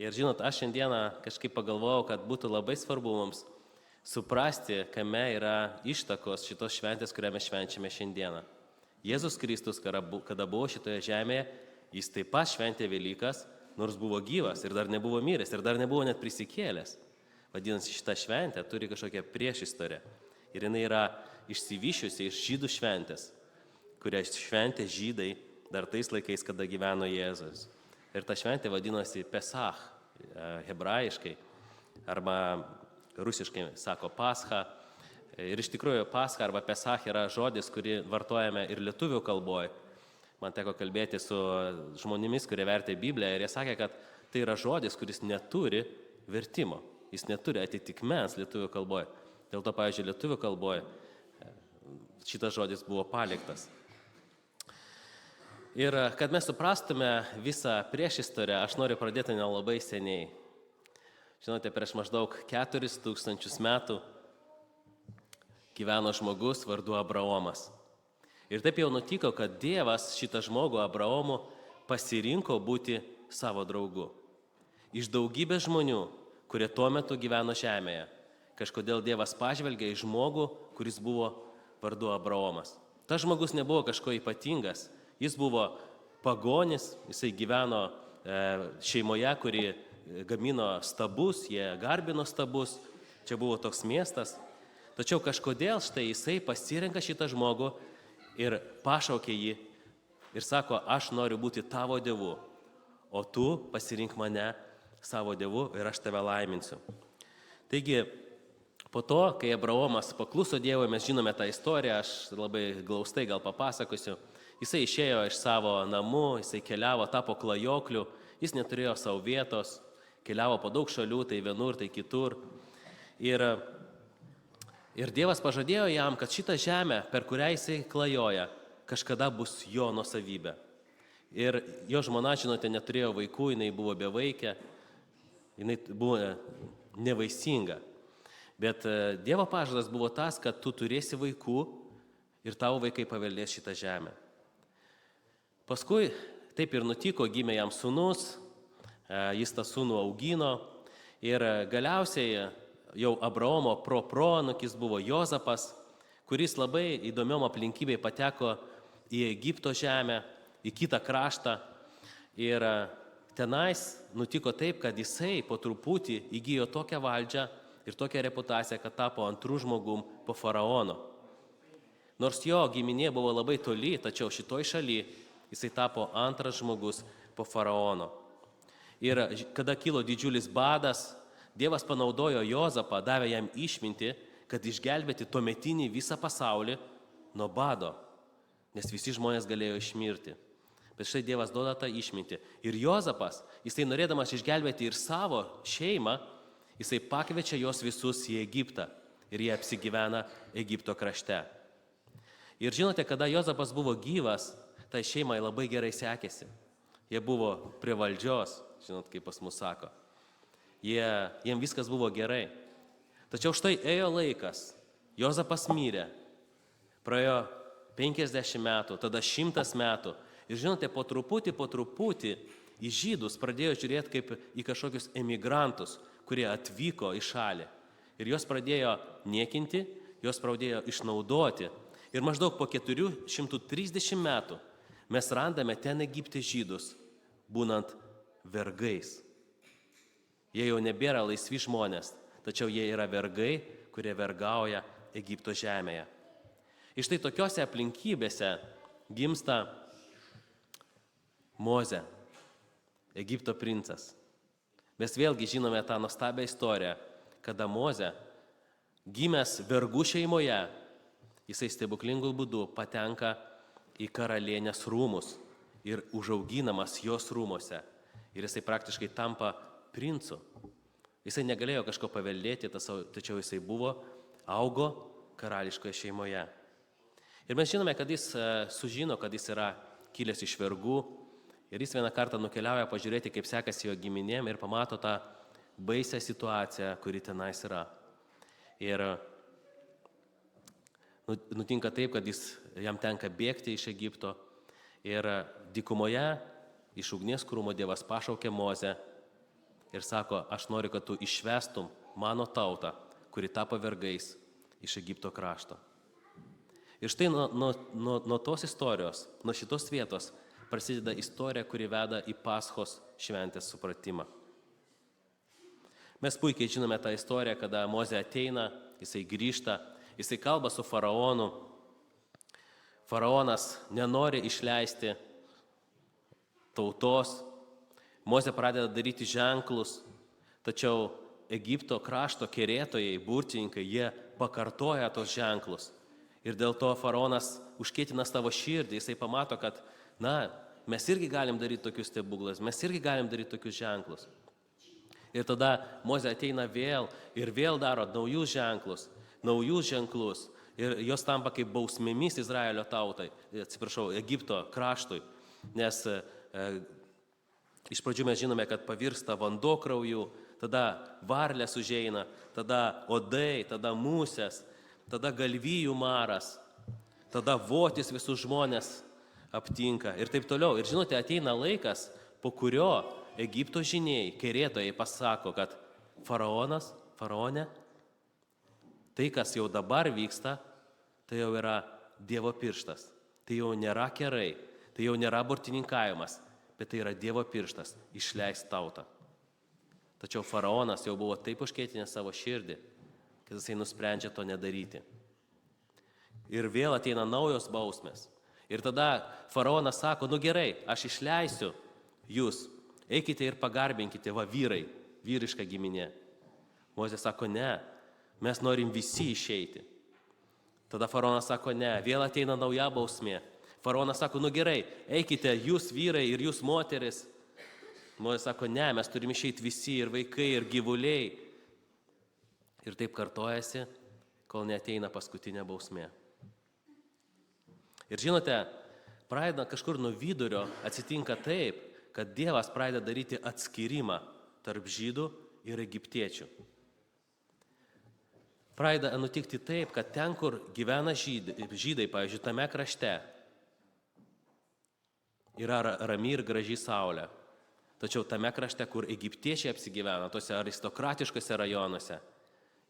Ir žinot, aš šiandieną kažkaip pagalvojau, kad būtų labai svarbu mums suprasti, kame yra ištakos šitos šventės, kurią mes švenčiame šiandieną. Jėzus Kristus, kada buvo šitoje žemėje, jis taip pat šventė Velykas, nors buvo gyvas ir dar nebuvo miręs ir dar nebuvo net prisikėlęs. Vadinasi, šita šventė turi kažkokią priešistorę. Ir jinai yra išsivyščiusi iš žydų šventės, kurią šventė žydai dar tais laikais, kada gyveno Jėzus. Ir ta šventė vadinosi Pesach, hebrajiškai, arba rusiškai sako Pascha. Ir iš tikrųjų Pascha arba Pesach yra žodis, kurį vartojame ir lietuvių kalboje. Man teko kalbėti su žmonėmis, kurie vertė Bibliją, ir jie sakė, kad tai yra žodis, kuris neturi vertimo. Jis neturi atitikmens lietuvių kalboje. Dėl to, pavyzdžiui, lietuvių kalboje šitas žodis buvo paliktas. Ir kad mes suprastume visą priešistorę, aš noriu pradėti nelabai seniai. Žinote, prieš maždaug 4000 metų gyveno žmogus vardu Abraomas. Ir taip jau nutiko, kad Dievas šitą žmogų Abraomų pasirinko būti savo draugu. Iš daugybės žmonių, kurie tuo metu gyveno žemėje, kažkodėl Dievas pažvelgė į žmogų, kuris buvo vardu Abraomas. Tas žmogus nebuvo kažko ypatingas, jis buvo pagonis, jisai gyveno šeimoje, kuri gamino stabus, jie garbino stabus, čia buvo toks miestas. Tačiau kažkodėl štai jisai pasirenka šitą žmogų ir pašaukė jį ir sako, aš noriu būti tavo dievu, o tu pasirink mane savo dievu ir aš tave laiminsiu. Taigi, po to, kai Abraomas pakluso Dievui, mes žinome tą istoriją, aš labai glaustai gal papasakosiu, jisai išėjo iš savo namų, jisai keliavo, tapo klajokliu, jis neturėjo savo vietos, keliavo po daug šalių, tai vienur, tai kitur. Ir Dievas pažadėjo jam, kad šitą žemę, per kurią jisai klajoja, kažkada bus jo nuosavybė. Ir jo žmona, žinote, neturėjo vaikų, jinai buvo bevaikė, jinai buvo nevaisinga. Bet Dievo pažadas buvo tas, kad tu turėsi vaikų ir tavo vaikai paveldės šitą žemę. Paskui taip ir nutiko, gimė jam sūnus, jis tą sūnų augino ir galiausiai jau Abraomo proanūkis buvo Jozapas, kuris labai įdomiom aplinkybėj pateko į Egipto žemę, į kitą kraštą. Ir tenais nutiko taip, kad jisai po truputį įgijo tokią valdžią ir tokią reputaciją, kad tapo antrų žmogum po faraono. Nors jo giminė buvo labai toli, tačiau šitoj šaly jisai tapo antras žmogus po faraono. Ir kada kilo didžiulis badas, Dievas panaudojo Jozapą, davė jam išmintį, kad išgelbėti tuometinį visą pasaulį nuo bado, nes visi žmonės galėjo išmirti. Bet štai Dievas duoda tą išmintį. Ir Jozapas, jisai norėdamas išgelbėti ir savo šeimą, jisai pakviečia juos visus į Egiptą ir jie apsigyvena Egipto krašte. Ir žinote, kada Jozapas buvo gyvas, tai šeimai labai gerai sekėsi. Jie buvo prie valdžios, žinot, kaip pas mus sako. Jiem viskas buvo gerai. Tačiau štai ėjo laikas, Jozapas mirė, praėjo 50 metų, tada 100 metų. Ir žinote, po truputį į žydus pradėjo žiūrėti kaip į kažkokius emigrantus, kurie atvyko į šalį. Ir jos pradėjo niekinti, jos pradėjo išnaudoti. Ir maždaug po 430 metų mes randame ten Egipte žydus, būnant vergais. Jie jau nebėra laisvi žmonės, tačiau jie yra vergai, kurie vergauja Egipto žemėje. Ir štai tokiose aplinkybėse gimsta Mozė, Egipto princas. Mes vėlgi žinome tą nuostabią istoriją, kada Mozė, gimęs vergų šeimoje, jisai stebuklingų būdų patenka į karalienės rūmus ir užauginamas jos rūmuose. Ir jisai praktiškai tampa princu. Jisai negalėjo kažko paveldėti, tačiau jisai augo karališkoje šeimoje. Ir mes žinome, kad jis sužino, kad jis yra kilęs iš vergų. Ir jis vieną kartą nukeliauja pažiūrėti, kaip sekasi jo giminėm ir pamato tą baisią situaciją, kuri tenais yra. Ir nutinka taip, kad jam tenka bėgti iš Egipto. Ir dykumoje iš ugnies krūmo Dievas pašaukė Mozę ir sako, aš noriu, kad tu išvestum mano tautą, kuri tapo vergais iš Egipto krašto. Ir štai nuo tos istorijos, nuo šitos vietos prasideda istorija, kuri veda į Paschos šventės supratimą. Mes puikiai žinome tą istoriją, kada Mozė ateina, jisai grįžta, jisai kalba su faraonu. Faraonas nenori išleisti tautos. Mozė pradeda daryti ženklus, tačiau Egipto krašto kerėtojai, burtininkai, jie pakartoja tos ženklus. Ir dėl to faraonas užkėtina savo širdį, jisai pamato, kad, mes irgi galim daryti tokius stebuklus, mes irgi galim daryti tokius ženklus. Ir tada Mozė ateina vėl ir vėl daro naujus ženklus. Ir jos tampa kaip bausmėmis Izraelio tautai, Egipto kraštui. Nes iš pradžių mes žinome, kad pavirsta vanduo krauju, tada varlės užeina, tada odai, tada musės, tada galvijų maras, tada votis visus žmonės aptinka ir taip toliau. Ir žinote, ateina laikas, po kurio Egipto žiniai, kerėtojai pasako, kad faraone, tai, kas jau dabar vyksta, tai jau yra Dievo pirštas. Tai jau nėra kerai, tai jau nėra burtininkavimas, bet tai yra Dievo pirštas, išleis tautą. Tačiau faraonas jau buvo taip užkėtinęs savo širdį, kad jisai nusprendžia to nedaryti. Ir vėl ateina naujos bausmės. Ir tada faraonas sako, gerai, aš išleisiu jūs, eikite ir pagarbinkite, vyrai, vyriška giminė. Mozė sako, ne, mes norim visi išeiti. Tada faraonas sako, ne, vėl ateina nauja bausmė. Faraonas sako, gerai, eikite jūs vyrai ir jūs moteris. Mozė sako, ne, mes turime išeiti visi, ir vaikai, ir gyvuliai. Ir taip kartojasi, kol neateina paskutinė bausmė. Ir žinote, pradeda kažkur nuo vidurio atsitinka taip, kad Dievas pradeda daryti atskyrimą tarp žydų ir egiptiečių. Pradeda nutikti taip, kad ten, kur gyvena žydai, pavyzdžiui, tame krašte, yra rami ir graži saulė. Tačiau tame krašte, kur egiptiečiai apsigyvena, tose aristokratiškose rajonuose,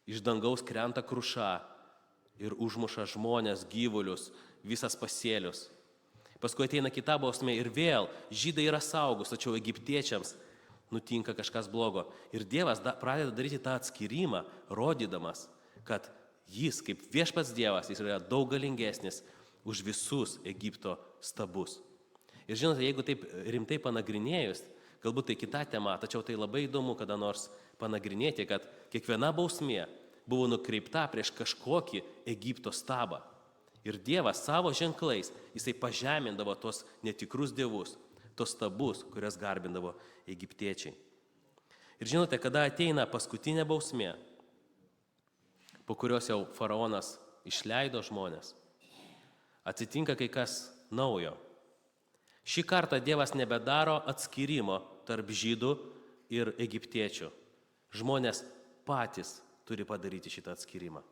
iš dangaus krenta kruša ir užmuša žmonės, gyvulius, visas pasėlius. Paskui ateina kita bausmė ir vėl žydai yra saugus, tačiau egiptiečiams nutinka kažkas blogo. Ir Dievas pradeda daryti tą atskyrimą, rodydamas, kad jis kaip viešpats Dievas, jis yra daug galingesnis už visus Egipto stabus. Ir žinote, jeigu taip rimtai panagrinėjus, galbūt tai kita tema, tačiau tai labai įdomu kada nors panagrinėti, kad kiekviena bausmė buvo nukreipta prieš kažkokį Egipto stabą. Ir Dievas savo ženklais, jisai pažemindavo tos netikrus dievus, tos stabus, kurias garbindavo egiptiečiai. Ir žinote, kada ateina paskutinė bausmė, po kurios jau faraonas išleido žmonės, atsitinka kai kas naujo. Šį kartą Dievas nebedaro atskyrimo tarp žydų ir egiptiečių. Žmonės patys turi padaryti šitą atskyrimą.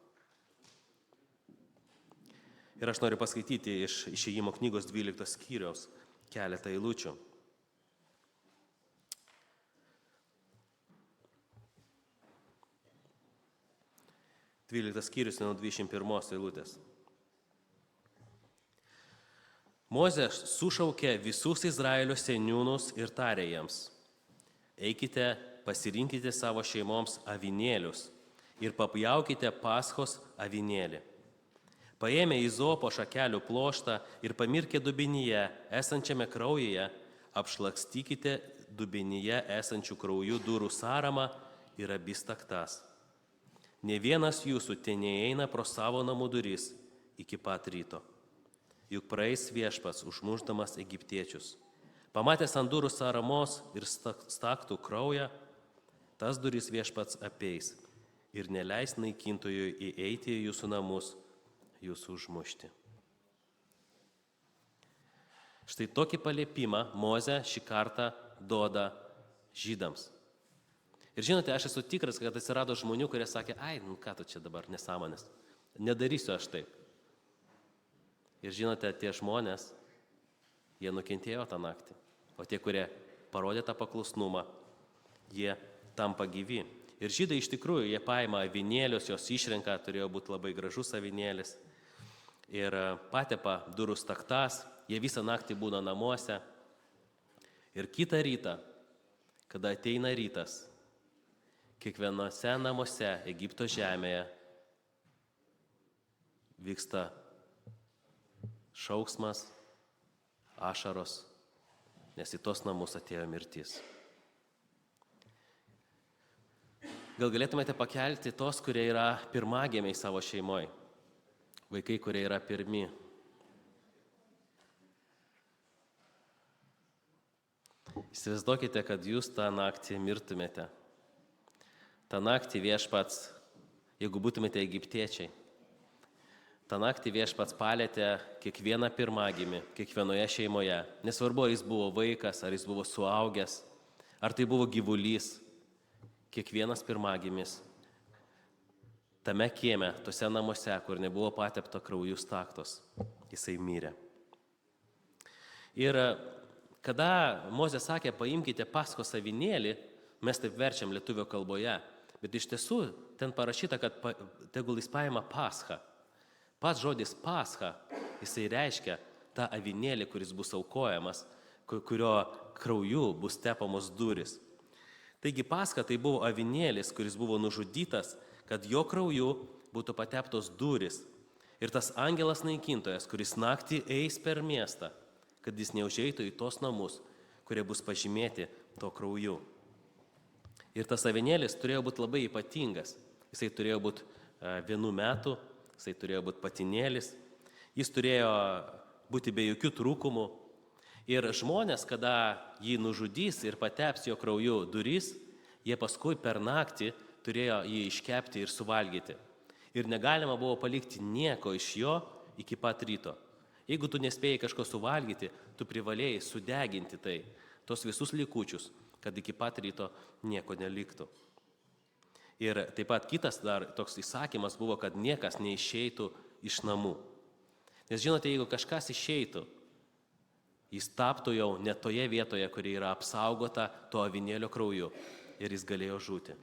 Ir aš noriu paskaityti iš Išėjimo knygos 12 skyriaus keletą eilučių. Skyrius nuo 21 eilutės. Mozė sušaukė visus Izraelio seniūnus ir tarė jiems: eikite, pasirinkite savo šeimoms avinėlius ir papjaukite Paschos avinėlį. Paėmę izopo šakelių ploštą ir pamirkę dubenyje esančiame kraujyje, apšlakstykite dubenyje esančių kraujų durų sąramą ir abis taktas. Ne vienas jūsų neįeina pro savo namų duris iki pat ryto. Juk praeis viešpats užmušdamas egiptiečius. Pamatęs ant durų sąramos ir staktų kraują, tas duris viešpats apeis ir neleis naikintojui įeiti į jūsų namus, jūsų užmušti. Štai tokį paliepimą Mozė šį kartą duoda žydams. Ir žinote, aš esu tikras, kad atsirado žmonių, kurie sakė, ką tu čia dabar nesąmonės, nedarysiu aš taip. Ir žinote, tie žmonės, jie nukentėjo tą naktį, o tie, kurie parodė tą paklusnumą, jie tampa gyvi. Ir žydai iš tikrųjų, jie paima avinėlius, jos išrenka, turėjo būti labai gražus avinėlis. Ir patepa durų staktas, jie visą naktį būna namuose. Ir kitą rytą, kada ateina rytas, kiekvienose namuose Egipto žemėje vyksta šauksmas, ašaros, nes į tos namus atėjo mirtis. Gal galėtumėte pakelti tos, kurie yra pirmagimiai savo šeimoje, vaikai, kurie yra pirmi. Įsivaizduokite, kad jūs tą naktį mirtumėte. Ta naktį Viešpats, jeigu būtumėte egiptiečiai, ta naktį Viešpats palėtė kiekvieną pirmagimį, kiekvienoje šeimoje. Nesvarbu, ar jis buvo vaikas, ar jis buvo suaugęs, ar tai buvo gyvulys. Kiekvienas pirmagimis tame kieme, tose namuose, kur nebuvo patepta krauju staktos, jisai mirė. Ir kada Mozė sakė, paimkite Paskos avinėlį, mes taip verčiam lietuvių kalboje, bet iš tiesų ten parašyta, kad tegul jis paima paschą. Pats žodis pascha, jisai reiškia tą avinėlį, kuris bus aukojamas, kurio krauju bus tepamos durys. Taigi pascha tai buvo avinėlis, kuris buvo nužudytas, kad jo krauju būtų pateptos durys. Ir tas angelas naikintojas, kuris naktį eis per miestą, kad jis neužeitų į tos namus, kurie bus pažymėti to krauju. Ir tas avinėlis turėjo būti labai ypatingas. Jisai turėjo būti 1 metų, jisai turėjo būti patinėlis, jis turėjo būti be jokių trūkumų. Ir žmonės, kada jį nužudys ir pateps jo krauju durys, jie paskui per naktį turėjo jį iškepti ir suvalgyti. Ir negalima buvo palikti nieko iš jo iki pat ryto. Jeigu tu nespėjai kažko suvalgyti, tu privalėjai sudeginti tai, tos visus likučius, kad iki pat ryto nieko neliktų. Ir taip pat kitas dar toks įsakymas buvo, kad niekas neišeitų iš namų. Nes žinote, jeigu kažkas išeitų, jis taptų jau ne toje vietoje, kuri yra apsaugota to avinėlio krauju ir jis galėjo žūti.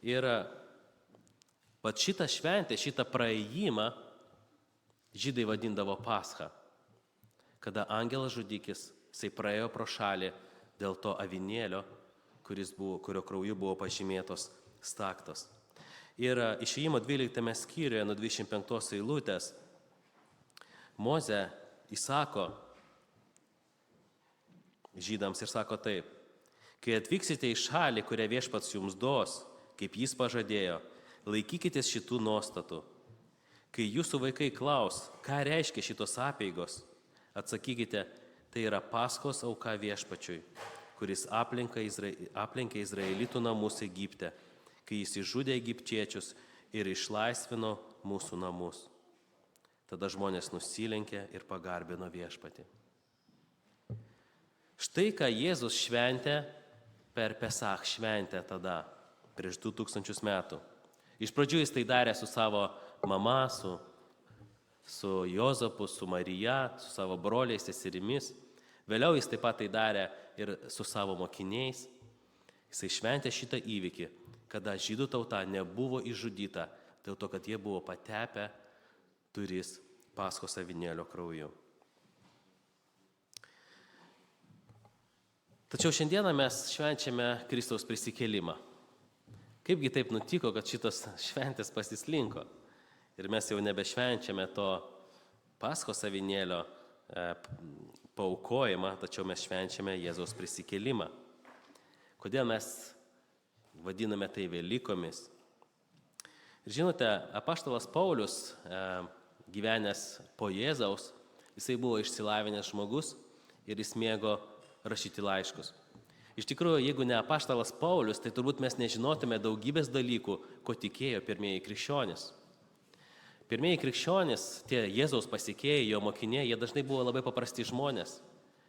Ir pat šitą šventę, šitą praėjimą žydai vadindavo Pascha, kada angelas žudikis, jisai praėjo pro šalį dėl to avinėlio, kurio krauju buvo pažymėtos staktos. Ir Išėjimo 12 skyriuje nuo 25 eilutės Mozė įsako žydams ir sako taip: kai atvyksite į šalį, kurią Viešpats jums duos, kaip jis pažadėjo, laikykitės šitų nuostatų. Kai jūsų vaikai klaus, ką reiškia šitos apeigos, atsakykite, tai yra Paskos auka Viešpačiui, kuris aplenkė Izraelitų namus Egipte, kai jis išžudė egiptiečius ir išlaisvino mūsų namus. Tada žmonės nusilenkė ir pagarbino Viešpatį. Štai ką Jėzus šventė per Pesach šventę tada, prieš 2000 metų. Iš pradžių jis tai darė su savo mama, su Jozapu, su Marija, su savo broliais, seserimis. Vėliau jis taip pat tai darė ir su savo mokiniais. Jisai šventė šitą įvykį, kada žydų tauta nebuvo išžudyta, dėl to, kad jie buvo patepę duris Paskos avinėlio krauju. Tačiau šiandieną mes švenčiame Kristaus prisikėlimą. Kaipgi taip nutiko, kad šitos šventės pasislinko ir mes jau nebešvenčiame to Paskos avinėlio paaukojimą, tačiau mes švenčiame Jėzaus prisikėlimą. Kodėl mes vadiname tai Velykomis? Ir žinote, apaštalas Paulius, gyvenęs po Jėzaus, jisai buvo išsilavinęs žmogus ir jis mėgo rašyti laiškus. Iš tikrųjų, jeigu ne apaštalas Paulius, tai turbūt mes nežinotume daugybės dalykų, ko tikėjo pirmieji krikščionys. Pirmieji krikščionys, tie Jėzaus pasekėjai, jo mokiniai, jie dažnai buvo labai paprasti žmonės.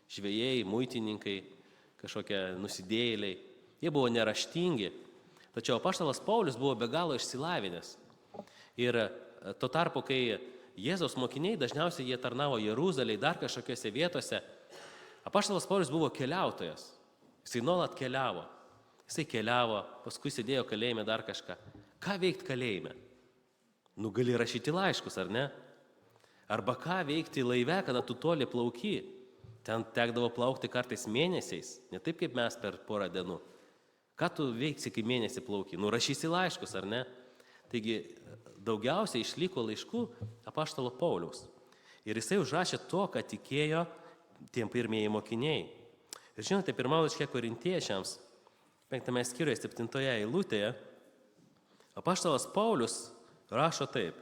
Žvejai, muitininkai, kažkokie nusidėjėliai. Jie buvo neraštingi. Tačiau apaštalas Paulius buvo be galo išsilavinęs. Ir tuo tarpu, kai Jėzaus mokiniai dažniausiai jie tarnavo Jeruzalėje, dar kažkokiose vietose, apaštalas Paulius buvo keliautojas. Jisai nuolat keliavo. Jisai keliavo, paskui sėdėjo kalėjime dar kažką. Ką veikti kalėjime? Nu, gali rašyti laiškus, ar ne? Arba ką veikti laive, kada tu toli plauki? Ten tekdavo plaukti kartais mėnesiais, ne taip kaip mes per porą dienų. Ką tu veiksi, kai mėnesį plauki? Nu, rašysi laiškus, ar ne? Taigi, daugiausiai išliko laiškų apaštalo Pauliaus. Ir jisai užrašė to, ką tikėjo tiem pirmieji mokiniai. Ir žinote, pirmą laiškę Korintiečiams, 5 skyriuje, 7 eilutėje, apaštalas Paulius rašo taip.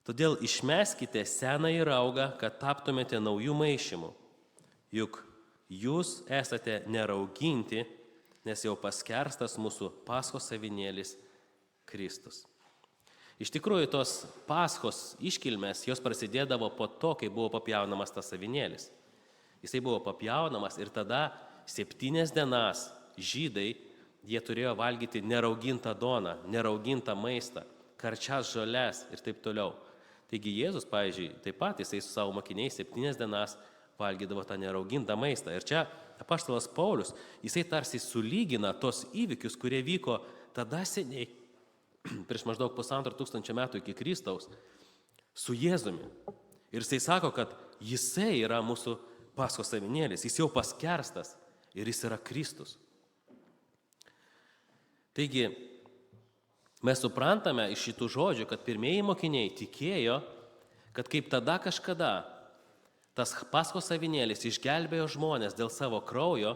Todėl išmeskite senąjį raugą, kad taptumėte naujų maišymų. Juk jūs esate nerauginti, nes jau paskerstas mūsų Paschos avinėlis Kristus. Iš tikrųjų, tos Paschos iškilmės, jos prasidėdavo po to, kai buvo papjaunamas tas avinėlis. Jisai buvo papjaunamas ir tada 7 dienas žydai, jie turėjo valgyti neraugintą duoną, neraugintą maistą, karčias žoles ir taip toliau. Taigi Jėzus, pavyzdžiui, taip pat jisai su savo mokiniais 7 dienas valgydavo tą neraugintą maistą. Ir čia apaštalas Paulius, jisai tarsi sulygina tos įvykius, kurie vyko tada seniai, prieš maždaug 1500 metų iki Kristaus, su Jėzumi. Ir jisai sako, kad jisai yra mūsų Paschos avinėlis, jis jau paskerstas ir jis yra Kristus. Taigi, mes suprantame iš šitų žodžių, kad pirmieji mokiniai tikėjo, kad kaip tada kažkada tas Paschos avinėlis išgelbėjo žmonės dėl savo kraujo,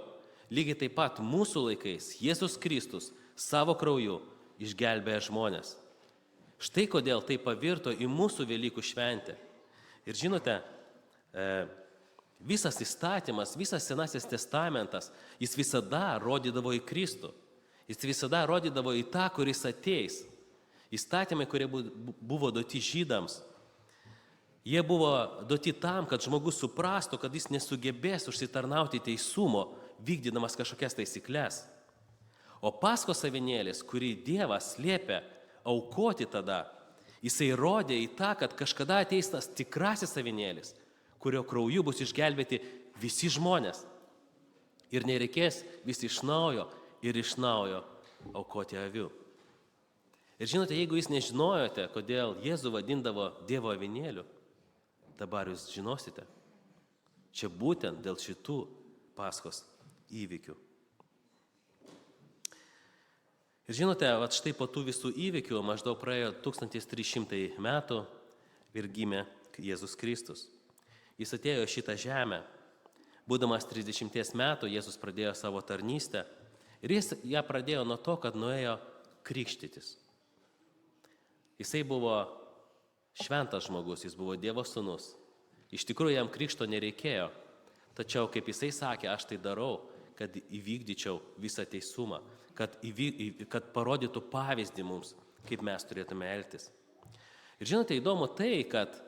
lygiai taip pat mūsų laikais Jėzus Kristus savo krauju išgelbėjo žmonės. Štai kodėl tai pavirto į mūsų Velykų šventę. Ir žinote, visas įstatymas, visas Senasis testamentas, jis visada rodydavo į Kristų. Jis visada rodydavo į tą, kuris ateis. Įstatymai, kurie buvo duoti žydams, jie buvo duoti tam, kad žmogus suprastų, kad jis nesugebės užsitarnauti teisumo, vykdydamas kažkokias taisyklės. O Paschos avinėlis, kurį Dievas liepė aukoti tada, jisai rodė į tą, kad kažkada ateis tas tikrasis avinėlis, kurio krauju bus išgelbėti visi žmonės. Ir nereikės vis iš naujo aukoti avių. Ir žinote, jeigu jūs nežinojote, kodėl Jėzų vadindavo Dievo avinėliu, dabar jūs žinosite. Čia būtent dėl šitų Paschos įvykių. Ir žinote, štai po tų visų įvykių maždaug praėjo 1300 metų ir gimė Jėzus Kristus. Jis atėjo į šitą žemę. Būdamas 30 metų, Jėzus pradėjo savo tarnystę ir jis ją pradėjo nuo to, kad nuėjo krikštytis. Jisai buvo šventas žmogus, jis buvo Dievo sūnus. Iš tikrųjų, jam krikšto nereikėjo. Tačiau, kaip jisai sakė, aš tai darau, kad įvykdyčiau visą teisumą, kad parodytų pavyzdį mums, kaip mes turėtume elgtis. Ir žinote, įdomu tai, kad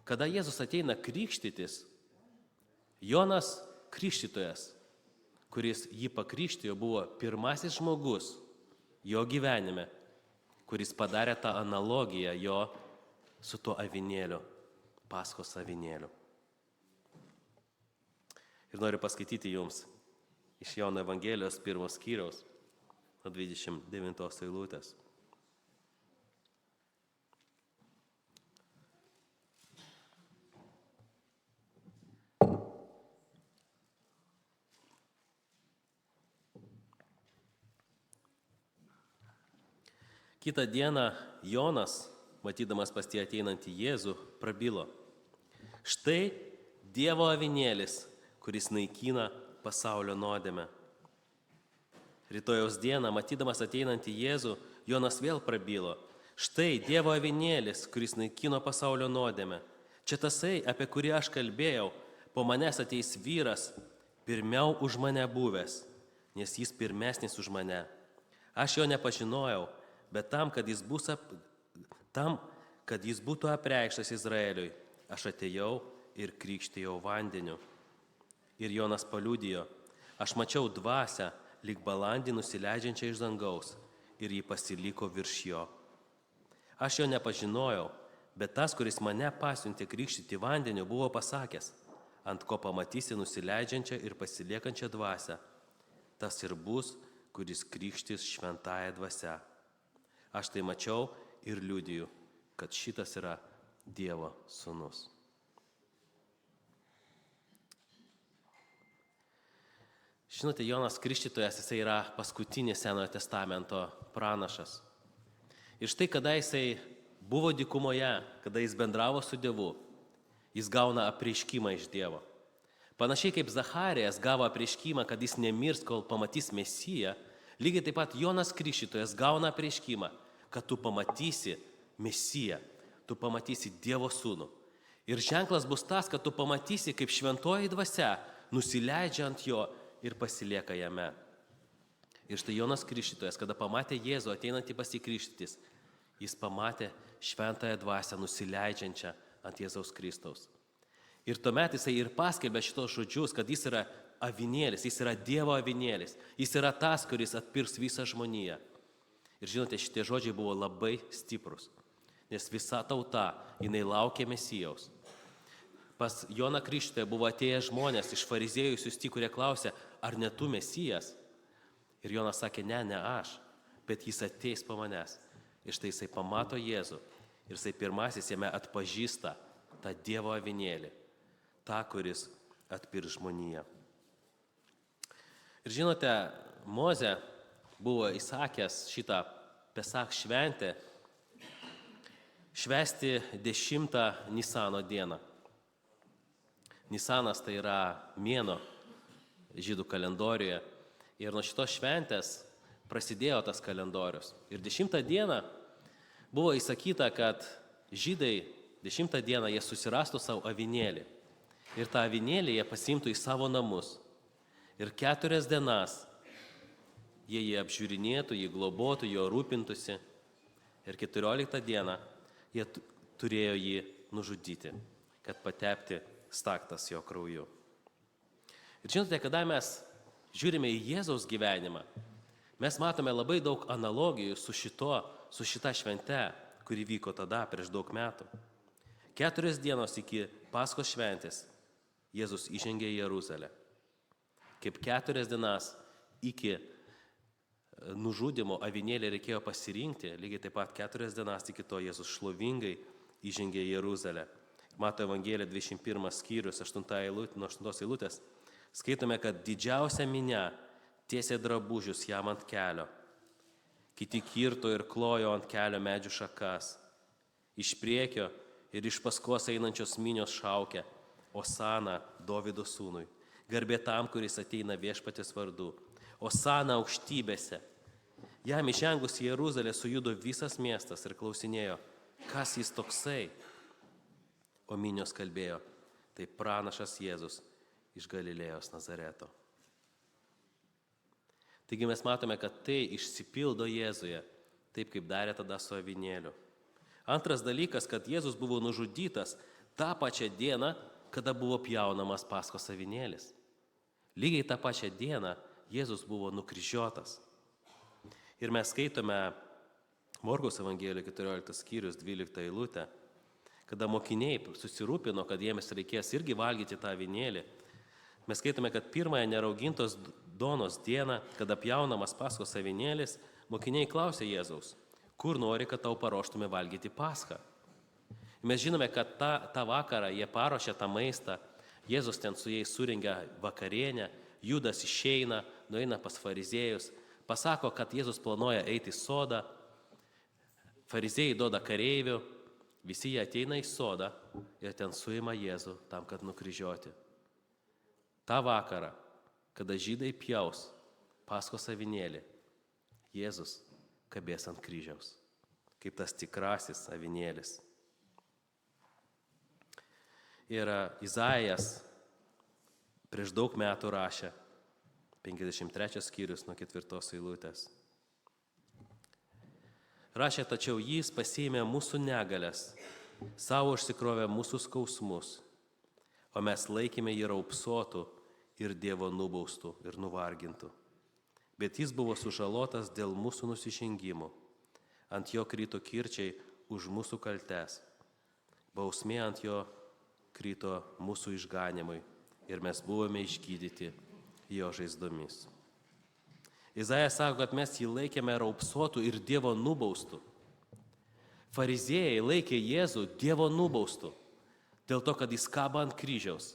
kada Jėzus ateina krikštytis, Jonas Krikštytojas, kuris jį pakrikštijo, buvo pirmasis žmogus jo gyvenime, kuris padarė tą analogiją jo su tuo avinėliu, Paschos avinėliu. Ir noriu paskaityti jums iš Jono Evangelijos 1 skyriaus, nuo 29 eilutės. Kitą dieną Jonas, matydamas pas jį ateinantį Jėzų, prabilo. Štai Dievo avinėlis, kuris naikina pasaulio nuodėmę. Rytojaus dieną, matydamas ateinantį Jėzų, Jonas vėl prabilo. Štai Dievo avinėlis, kuris naikino pasaulio nuodėmę. Čia tasai, apie kurį aš kalbėjau, po manęs ateis vyras, pirmiau už mane buvęs, nes jis pirmesnis už mane. Aš jo nepažinojau, bet tam, kad jis būtų apreikštas Izraeliui, aš atėjau ir krikštijau vandeniu. Ir Jonas paliudijo, aš mačiau dvasią, lyg balandį nusileidžiančią iš dangaus, ir jį pasiliko virš jo. Aš jo nepažinojau, bet tas, kuris mane pasiuntė krikštyti vandeniu, buvo pasakęs, ant ko pamatysi nusileidžiančią ir pasiliekančią dvasią, tas ir bus, kuris krikštys šventąją dvasią. Aš tai mačiau ir liudiju, kad šitas yra Dievo sūnus. Žinote, Jonas Krikštytojas, jisai yra paskutinis Senojo testamento pranašas. Ir štai, kada jisai buvo dykumoje, kada jis bendravo su Dievu, jis gauna apreiškimą iš Dievo. Panašiai kaip Zacharijas gavo apreiškimą, kad jis nemirs, kol pamatys Mesiją, lygiai taip pat Jonas Krikštytojas gauna apreiškimą, kad tu pamatysi Mesiją, tu pamatysi Dievo sūnų. Ir ženklas bus tas, kad tu pamatysi, kaip šventoji dvasia nusileidžia ant jo ir pasilieka jame. Ir štai Jonas Krikštytojas, kada pamatė Jėzų ateinantį pasikrikštytis, jis pamatė šventąją dvasią nusileidžiančią ant Jėzaus Kristaus. Ir tuomet jisai ir paskelbė šitos žodžius, kad jis yra avinėlis, jis yra Dievo avinėlis, jis yra tas, kuris atpirks visą žmoniją. Ir žinote, šitie žodžiai buvo labai stiprus, nes visa tauta, jinai laukė Mesijaus. Pas Joną Krikštytoją buvo atėję žmonės iš fariziejų siųsti, kurie klausė, ar ne tu Mesijas? Ir Jonas sakė, ne aš, bet jis ateis po manęs. Ir štai jisai pamato Jėzų ir jisai pirmasis jame atpažįsta tą Dievo avinėlį, tą, kuris atpirks žmoniją. Ir žinote, Mozė buvo įsakęs šitą Pesach šventę švęsti 10 Nisano dieną. Nisanas tai yra mėnuo žydų kalendoriuje. Ir nuo šitos šventės prasidėjo tas kalendorius. Ir 10 dieną buvo įsakyta, kad žydai 10 dieną jie susirastų savo avinėlį. Ir tą avinėlį jie pasiimtų į savo namus. Ir 4 dienas jie jį apžiūrinėtų, jį globotų, jo rūpintųsi. Ir 14 dieną jie turėjo jį nužudyti, kad patepti staktas jo krauju. Ir žinote, kada mes žiūrime į Jėzaus gyvenimą, mes matome labai daug analogijų su šita švente, kuri vyko tada prieš daug metų. 4 dienos iki Paskos šventės Jėzus įžengė į Jeruzalę. Kaip 4 dienas iki nužudimo avinėlį reikėjo pasirinkti, lygiai taip pat 4 dienas iki to Jėzus šlovingai įžengė į Jeruzalę. Mato Evangelija 21 skyrius, 8 eilutės. Skaitome, kad didžiausia minia tiesė drabužius jam ant kelio. Kiti kirto ir klojo ant kelio medžių šakas. Iš priekio ir iš paskos einančios minios šaukė, Osana Dovydo sūnui. Garbė tam, kuris ateina Viešpaties vardu. Osana aukštybėse. Jam įžengus į Jeruzalę sujudo visas miestas ir klausinėjo, kas jis toksai. O minios kalbėjo, tai pranašas Jėzus iš Galilėjos Nazareto. Taigi mes matome, kad tai išsipildo Jėzuje, taip kaip darė tada su avinėliu. Antras dalykas, kad Jėzus buvo nužudytas tą pačią dieną, kada buvo pjaunamas Paskos avinėlis. Lygiai tą pačią dieną Jėzus buvo nukryžiuotas. Ir mes skaitome Morkaus Evangelijoje 14 skyrius 12 eilutę, kada mokiniai susirūpino, kad jiems reikės irgi valgyti tą avinėlį. Mes skaitome, kad pirmąją neraugintos duonos dieną, kada pjaunamas Paskos avinėlis, mokiniai klausė Jėzaus, kur nori, kad tau paruoštume valgyti Paską. Mes žinome, kad tą vakarą jie paruošė tą maistą, Jėzus ten su jais surengia vakarienę, Judas išeina, nueina pas fariziejus, pasako, kad Jėzus planuoja eiti į sodą, fariziejai duoda kareivių, visi jie ateina į sodą ir ten suima Jėzų tam, kad nukryžiuoti. Ta vakarą, kada žydai pjaus Paskos avinėlį, Jėzus kabės ant kryžiaus, kaip tas tikrasis avinėlis. Ir Izaijas prieš daug metų rašė, 53 skyrius nuo 4 eilutės. Rašė, tačiau jis pasiėmė mūsų negalės, savo užsikrovė mūsų skausmus, o mes laikėme jį raupsuotų ir Dievo nubaustų ir nuvargintų. Bet jis buvo sužalotas dėl mūsų nusižengimų, ant jo krito kirčiai už mūsų kaltes, bausmė ant jo krito mūsų išganimui, ir mes buvome išgydyti jo žaizdomis. Izaijas sako, kad mes jį laikėme raupsuotų ir Dievo nubaustų. Fariziejai laikė Jėzų Dievo nubaustų, dėl to, kad jis kaba ant kryžiaus.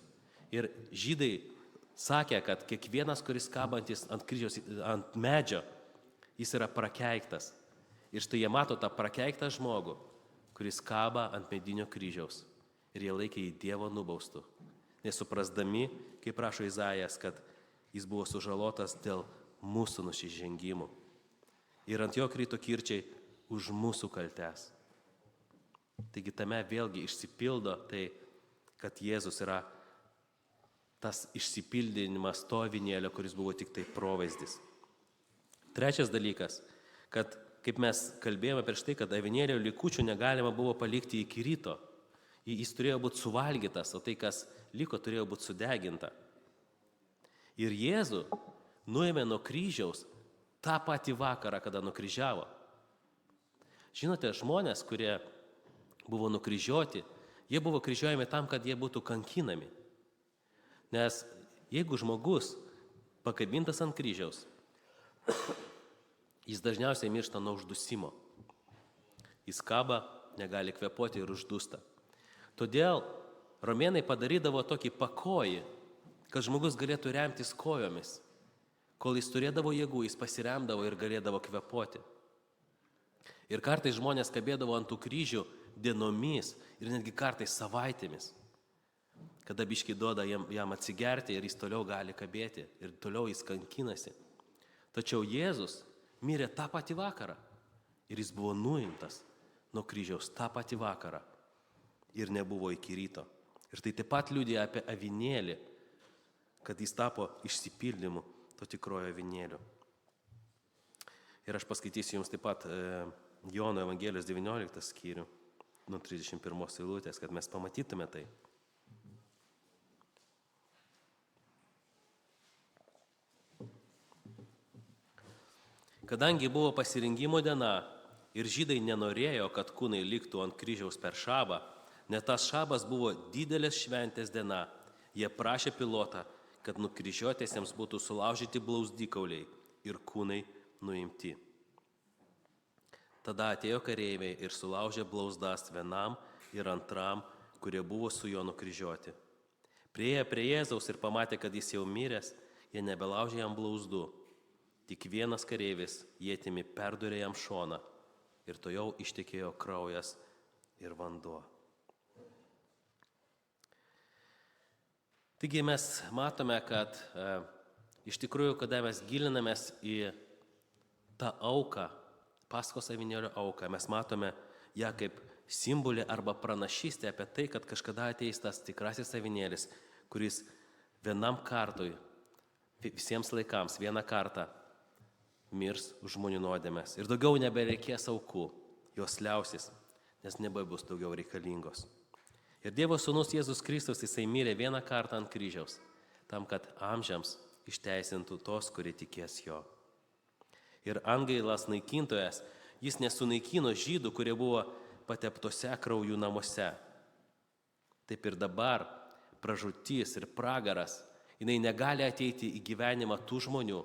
Ir žydai sakė, kad kiekvienas, kuris kabantis ant kryžiaus, ant medžio, jis yra prakeiktas. Ir štai jie mato tą prakeiktą žmogų, kuris kaba ant medinio kryžiaus. Ir jie laikė jį Dievo nubaustų, nesuprasdami, kaip prašo Izaijas, kad jis buvo sužalotas dėl mūsų nusižengimų. Ir ant jo krito kirčiai už mūsų kaltes. Taigi tame vėlgi išsipildo tai, kad Jėzus yra tas išsipildinimas to avinėlio, kuris buvo tik tai provaizdis. Trečias dalykas, kad kaip mes kalbėjome prieš tai, kad avinėlio likučių negalima buvo palikti iki ryto. Jis turėjo būti suvalgytas, o tai, kas liko, turėjo būti sudeginta. Ir Jėzų nuėmė nuo kryžiaus tą patį vakarą, kada nukryžiavo. Žinote, žmonės, kurie buvo nukryžiuoti, jie buvo kryžiuojami tam, kad jie būtų kankinami. Nes jeigu žmogus pakabintas ant kryžiaus, jis dažniausiai miršta nuo uždusimo. Jis kaba, negali kvėpuoti ir uždūsta. Todėl romėnai padarydavo tokį pakojį, kad žmogus galėtų remtis kojomis. Kol jis turėdavo jėgų, jis pasiremdavo ir galėdavo kvėpuoti. Ir kartais žmonės kabėdavo ant tų kryžių dienomis ir netgi kartais savaitėmis, kada biškį duoda jam atsigerti ir jis toliau gali kabėti ir toliau jis kankinasi. Tačiau Jėzus mirė tą patį vakarą ir jis buvo nuimtas nuo kryžiaus tą patį vakarą ir nebuvo iki ryto. Ir tai taip pat liudija apie avinėlį, kad jis tapo išsipildymu to tikrojo avinėlio. Ir aš paskaitysiu jums taip pat Jono Evangelijos 19 skyrių, nuo 31 eilutės, kad mes pamatytume tai. Kadangi buvo pasirinkimo diena ir žydai nenorėjo, kad kūnai liktų ant kryžiaus per šabą, nes tas šabas buvo didelės šventės diena, jie prašė Pilotą, kad nukryžiuotiesiems būtų sulaužyti blauzdikauliai ir kūnai nuimti. Tada atėjo kareiviai ir sulaužė blauzdas vienam ir antram, kurie buvo su juo nukryžiuoti. Priėjo prie Jėzaus ir pamatė, kad jis jau miręs, jie nebelaužė jam blauzdų. Tik vienas kareivis ietimi perdūrė jam šoną ir to jau ištekėjo kraujas ir vanduo. Taigi mes matome, kad iš tikrųjų, kada mes gilinamės į tą auką, Paskos avinėlio auką, mes matome ją kaip simbolį arba pranašystę apie tai, kad kažkada ateis tas tikrasis avinėlis, kuris vienam kartui, visiems laikams, vieną kartą mirs už žmonių nuodėmes. Ir daugiau nebereikės aukų, jos liausis, nes nebebus daugiau reikalingos. Ir Dievo sūnus Jėzus Kristus, jisai mirė vieną kartą ant kryžiaus, tam, kad amžiams išteisintų tos, kurie tikės jo. Ir angailas naikintojas, jis nesunaikino žydų, kurie buvo pateptose kraujų namuose. Taip ir dabar pražūtis ir pragaras, jinai negali ateiti į gyvenimą tų žmonių,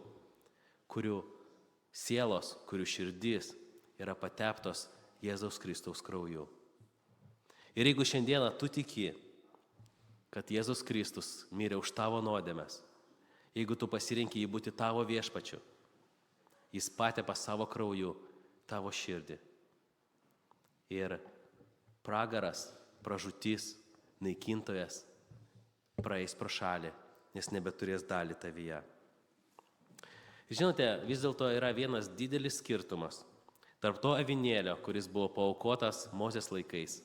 kurių sielos, kurių širdis yra pateptos Jėzaus Kristaus krauju. Ir jeigu šiandieną tu tiki, kad Jėzus Kristus mirė už tavo nuodėmes, jeigu tu pasirinki jį būti tavo viešpačiu, jis patepa savo krauju tavo širdį. Ir pragaras, pražūtis, naikintojas praeis pro šalį, nes nebeturės dalį tavyje. Žinote, vis dėlto yra vienas didelis skirtumas tarp to avinėlio, kuris buvo paaukotas Mozės laikais,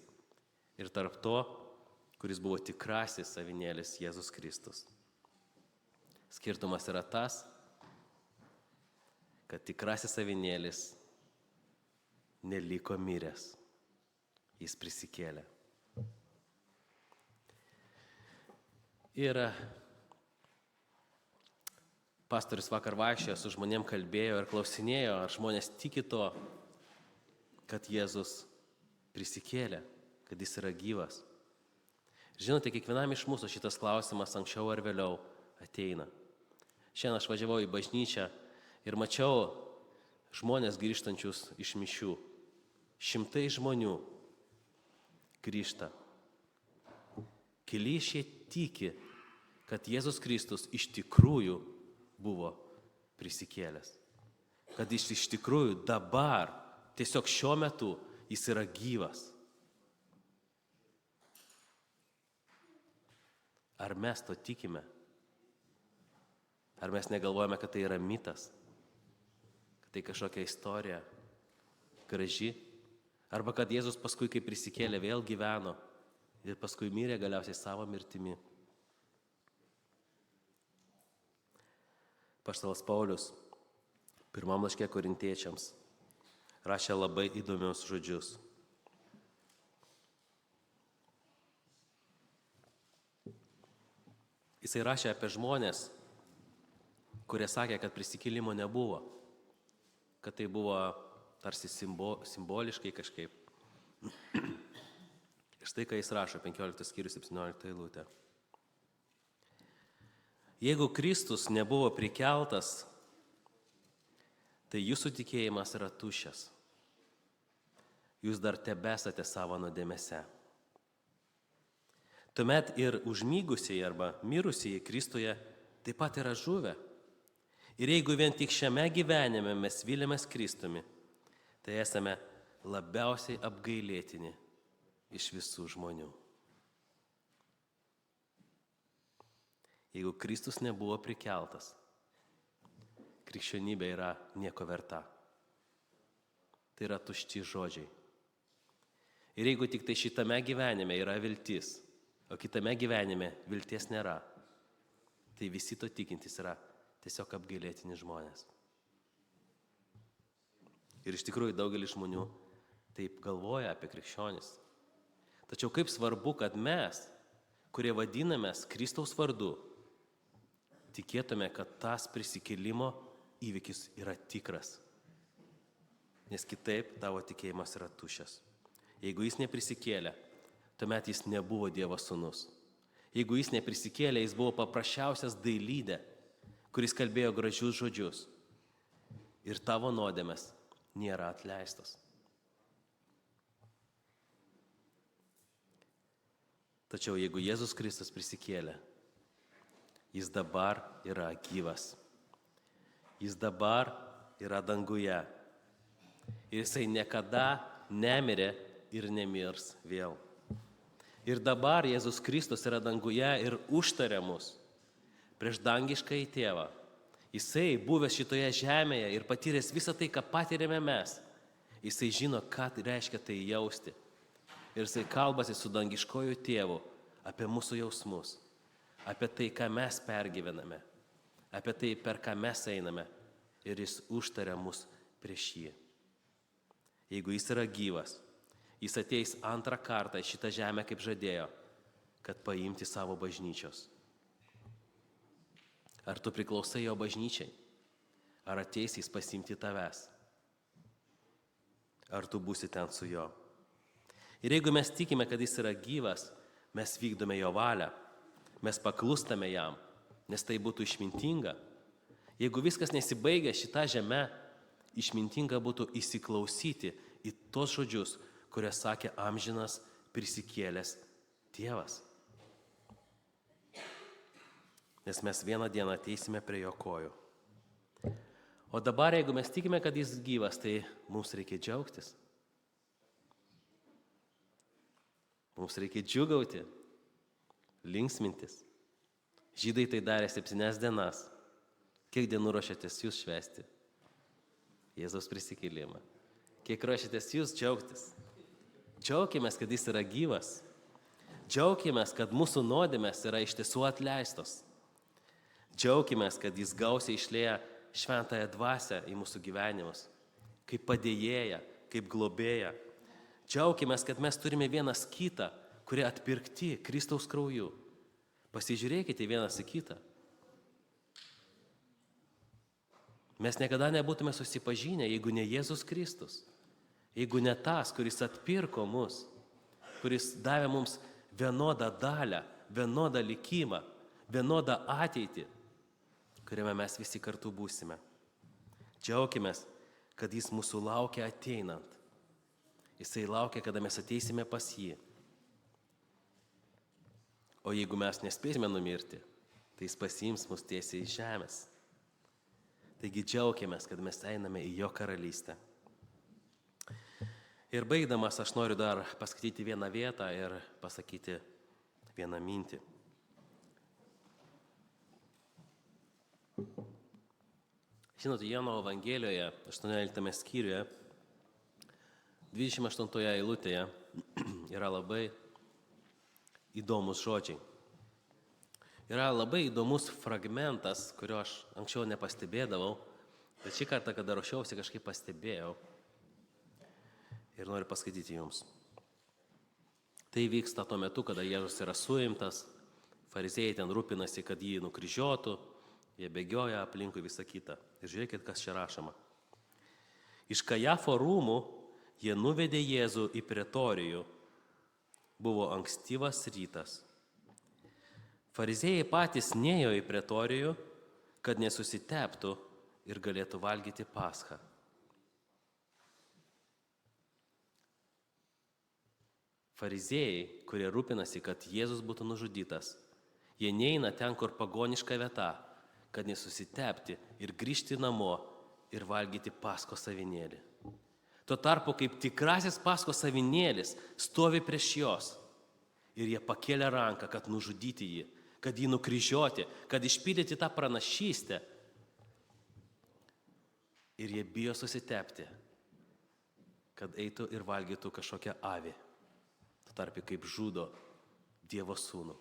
ir tarp to, kuris buvo tikrasis avinėlis Jėzus Kristus. Skirtumas yra tas, kad tikrasis avinėlis neliko miręs, jis prisikėlė. Ir pastorius vakar vaikščiojo, su žmonėm kalbėjo ir klausinėjo, ar žmonės tiki to, kad Jėzus prisikėlė, kad jis yra gyvas. Žinote, kiekvienam iš mūsų šitas klausimas anksčiau ar vėliau ateina. Šiandien aš važiavau į bažnyčią ir mačiau žmonės grįžtančius iš mišių. Šimtai žmonių grįžta. Keli iš jie tiki, kad Jėzus Kristus iš tikrųjų buvo prisikėlęs. Kad jis iš tikrųjų dabar, tiesiog šiuo metu, jis yra gyvas. Ar mes to tikime? Ar mes negalvojame, kad tai yra mitas? Kad tai kažkokia istorija graži? Arba kad Jėzus paskui, kai prisikėlė, vėl gyveno ir paskui mirė galiausiai savo mirtimi? Apaštalas Paulius pirmam laiške Korintiečiams rašė labai įdomius žodžius. Jisai rašė apie žmonės, kurie sakė, kad prisikėlimo nebuvo, kad tai buvo tarsi simboliškai kažkaip. Ir štai ką jis rašo, 15 skyrius 17 eilutė. Jeigu Kristus nebuvo prikeltas, tai jūsų tikėjimas yra tuščias. Jūs dar tebesate savo nuodėmėse. Tuomet ir užmygusieji arba mirusieji Kristuje taip pat yra žuvę. Ir jeigu vien tik šiame gyvenime mes vylėmės Kristumi, tai esame labiausiai apgailėtini iš visų žmonių. Jeigu Kristus nebuvo prikeltas, krikščionybė yra nieko verta. Tai yra tušti žodžiai. Ir jeigu tik tai šitame gyvenime yra viltis, o kitame gyvenime vilties nėra, tai visi to tikintys yra tiesiog apgailėtini žmonės. Ir iš tikrųjų daugelis žmonių taip galvoja apie krikščionis. Tačiau kaip svarbu, kad mes, kurie vadinamės Kristaus vardu, tikėtume, kad tas prisikėlimo įvykis yra tikras. Nes kitaip tavo tikėjimas yra tuščias. Jeigu jis neprisikėlė, tuomet jis nebuvo Dievo sūnus. Jeigu jis neprisikėlė, jis buvo paprasčiausias dailydė, kuris kalbėjo gražius žodžius. Ir tavo nuodėmės nėra atleistos. Tačiau jeigu Jėzus Kristus prisikėlė, jis dabar yra gyvas. Jis dabar yra danguje. Ir jisai niekada nemirė ir nemirs vėl. Ir dabar Jėzus Kristus yra danguje ir užtaria mus prieš dangišką į tėvą. Jisai, buvęs šitoje žemėje ir patyręs visą tai, ką patyrėme mes, jisai žino, ką reiškia tai jausti. Ir jisai kalbasi su dangiškoju tėvu apie mūsų jausmus, apie tai, ką mes pergyvename, apie tai, per ką mes einame. Ir jis užtaria mus prieš jį. Jeigu jis yra gyvas, jis ateis antrą kartą į šitą žemę, kaip žadėjo, kad paimti savo bažnyčios. Ar tu priklausai jo bažnyčiai? Ar ateis jis pasimti tavęs? Ar tu būsi ten su juo? Ir jeigu mes tikime, kad jis yra gyvas, mes vykdome jo valią, mes paklūstame jam, nes tai būtų išmintinga. Jeigu viskas nesibaigia šitą žemę, išmintinga būtų įsiklausyti į tos žodžius, kurias sakė amžinas prisikėlęs tėvas. Nes mes vieną dieną ateisime prie jo kojų. O dabar, jeigu mes tikime, kad jis gyvas, tai mums reikia džiaugtis. Mums reikia džiugauti, linksmintis. Žydai tai darė 7 dienas. Kiek dienų ruošiatės jūs švęsti? Jėzaus prisikėlimą. Kiek ruošiatės jūs džiaugtis? Džiaukimės, kad jis yra gyvas. Džiaukimės, kad mūsų nuodėmės yra iš tiesų atleistos. Džiaukimės, kad jis gausiai išlieja šventąją dvasią į mūsų gyvenimus, kaip padėjėja, kaip globėja. Džiaukimės, kad mes turime vienas kitą, kurie atpirkti Kristaus krauju. Pasižiūrėkite vienas į kitą. Mes niekada nebūtume susipažinę, jeigu ne Jėzus Kristus, jeigu ne tas, kuris atpirko mus, kuris davė mums vienodą dalią, vienodą likimą, vienodą ateitį, kuriame mes visi kartu būsime. Džiaukimės, kad jis mūsų laukia ateinant. Jisai laukia, kada mes ateisime pas jį. O jeigu mes nespėsime numirti, tai jis pasiims mus tiesiai iš žemės. Taigi džiaukimės, kad mes einame į jo karalystę. Ir baigdamas aš noriu dar paskaityti vieną vietą ir pasakyti vieną mintį. Žinote, Jono Evangelijoje, 18 skyriuje, 28 eilutėje yra labai įdomus žodžiai. Yra labai įdomus fragmentas, kurio aš anksčiau nepastebėdavau, bet šį kartą, kada ruošiausi, kažkaip pastebėjau ir noriu paskaityti jums. Tai vyksta tuo metu, kada Jėzus yra suimtas, fariziejai ten rūpinasi, kad jį nukryžiuotų, jie bėgioja aplinkui visą kitą. Ir žiūrėkit, kas čia rašoma. Iš Kajafo rūmų jie nuvedė Jėzų į pretorijų. Buvo ankstyvas rytas. Fariziejai patys nėjo į pretorijų, kad nesusiteptų ir galėtų valgyti paschą. Fariziejai, kurie rūpinasi, kad Jėzus būtų nužudytas, jie neina ten, kur pagoniška vieta, kad nesusitepti ir grįžti namo ir valgyti paskos avinėlį. Tuo tarpu, kaip tikrasis paskos avinėlis stovi prieš jos ir jie pakėlė ranką, kad nužudyti jį, kad jį nukryžiuoti, kad išpildyti tą pranašystę. Ir jie bijo susitepti, kad eitų ir valgytų kažkokią avį. Tuo tarpu, kaip žudo Dievo sūnų,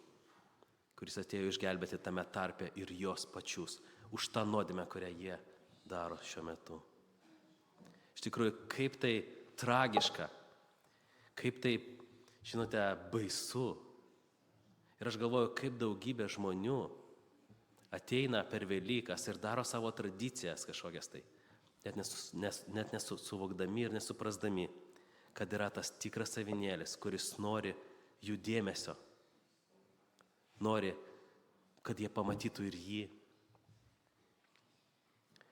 kuris atėjo išgelbėti tame tarpe ir jos pačius už tą nuodėmę, kurią jie daro šiuo metu. Iš tikrųjų, kaip tai tragiška, kaip tai, žinote, baisu. Ir aš galvoju, kaip daugybė žmonių ateina per Velykas ir daro savo tradicijas kažkokias tai, net nesuvokdami ir nesuprasdami, kad yra tas tikras avinėlis, kuris nori jų dėmesio, nori, kad jie pamatytų ir jį.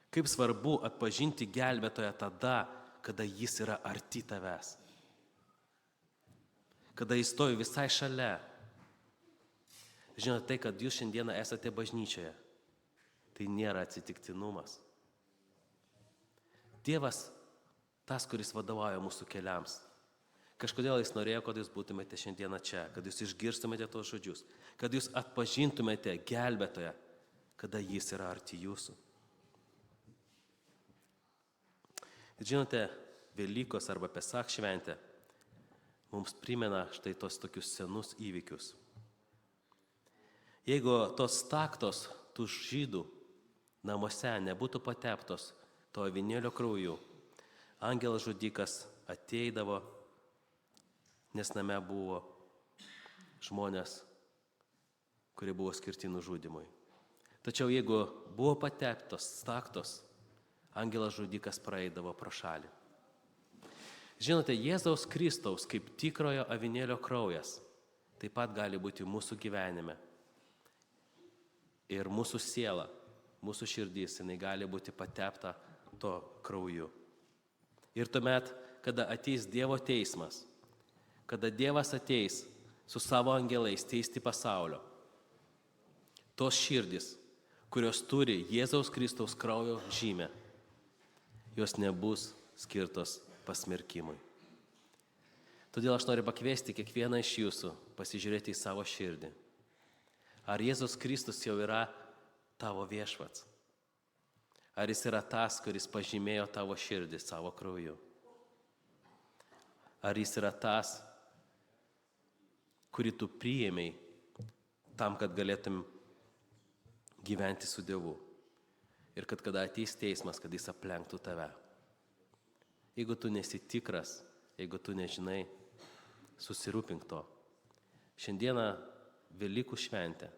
Kaip svarbu atpažinti gelbėtoją tada, kada jis yra arti tavęs, kada jis stovi visai šalia. Žinote, tai, kad jūs šiandieną esate bažnyčioje, tai nėra atsitiktinumas. Dievas, tas, kuris vadovauja mūsų keliams, kažkodėl jis norėjo, kad jūs būtumėte šiandieną čia, kad jūs išgirstumėte tos žodžius, kad jūs atpažintumėte gelbėtoją, kada jis yra arti jūsų. Žinote, Velykos arba Pesach šventė mums primena štai tos tokius senus įvykius. Jeigu tos staktos tų žydų namuose nebūtų pateptos to avinėlio krauju, angelas žudikas ateidavo, nes name buvo žmonės, kurie buvo skirti nužudymui. Tačiau jeigu buvo pateptos staktos, angelas žudikas praeidavo pro šalį. Žinote, Jėzaus Kristaus kaip tikrojo avinėlio kraujas taip pat gali būti mūsų gyvenime. Ir mūsų siela, mūsų širdys, jinai gali būti patepta to krauju. Ir tuomet, kada ateis Dievo teismas, kada Dievas ateis su savo angelais teisti pasaulio, tos širdys, kurios turi Jėzaus Kristaus kraujo žymę, jos nebus skirtos pasmerkimui. Todėl aš noriu pakviesti kiekvieną iš jūsų pasižiūrėti į savo širdį. Ar Jėzus Kristus jau yra tavo viešpats? Ar jis yra tas, kuris pažymėjo tavo širdį savo krauju? Ar jis yra tas, kurį tu priėmei tam, kad galėtum gyventi su Dievu? Ir kad kada ateis teismas, kad jis aplenktų tave. Jeigu tu nesi tikras, jeigu tu nežinai, susirūpink to. Šiandieną Velykų šventė,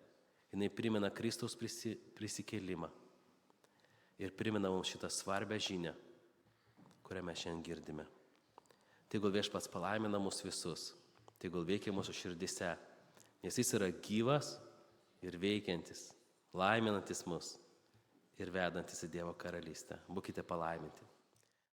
jinai primena Kristaus prisikėlimą ir primena mums šitą svarbę žinią, kurią mes šiandien girdime. Tegul Viešpats palaimina mus visus, tegul veikia mūsų širdise Nes jis yra gyvas ir veikiantis, laiminantis mus ir vedantis į Dievo karalystę. Būkite palaiminti.